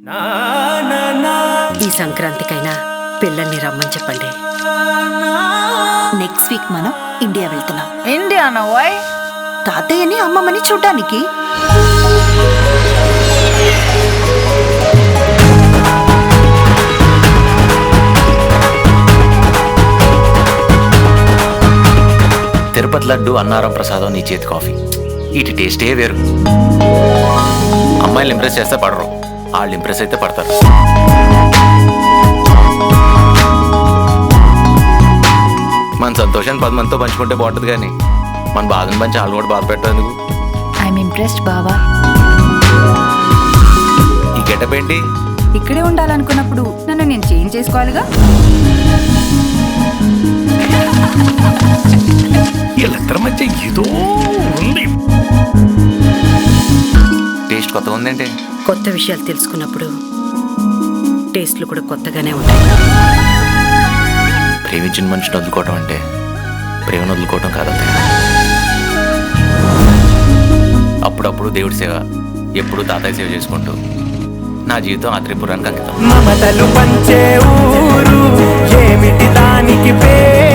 ఈ సంక్రాంతికైనా పిల్లల్ని రమ్మని చెప్పండి. నెక్స్ట్ వీక్ మనం ఇండియా వెళ్తున్నాం. ఇండియానా? వై? తాతయ్యని అమ్మమ్మని చూడ్డానికి. తిరుపతి లడ్డు, అన్నారం ప్రసాదం, నీ చేతి కాఫీ, వీటి టేస్టే వేరు. అమ్మాయిలు ఇంప్రెస్ చేస్తే పడరు, వాళ్ళు ఇంప్రెస్ అయితే పడతారు. మన సంతోషాన్ని 10 మందితో పంచుకుంటే బాగుంటుంది, కానీ మన బాధను పంచి వాళ్ళు కూడా బాధ పెట్టేందుకు. ఐఎమ్ ఇంప్రెస్డ్ బావా. ఈ గెటప్ ఏంటి? ఇక్కడే ఉండాలనుకున్నప్పుడు నన్ను నేను చేంజ్ చేసుకోవాలిగా. వీళ్ళిద్దరి మధ్య ఏదో ఉంది. టేస్ట్ కొత్తగా ఉందేంటి? కొత్త విషయాలు తెలుసుకున్నప్పుడు టేస్ట్లు కూడా కొత్తగానే ఉంటాయి. ప్రేమించిన మనిషిని వదులుకోవటం అంటే ప్రేమను వదులుకోవటం కాదంతే. అప్పుడప్పుడు దేవుడి సేవ, ఎప్పుడు తాతయ్య సేవ చేసుకుంటూ నా జీవితం ఆ త్రిపురానికి అంకితం. మమతలు పంచే ఊరు ఏమిటి దానికి పేరు?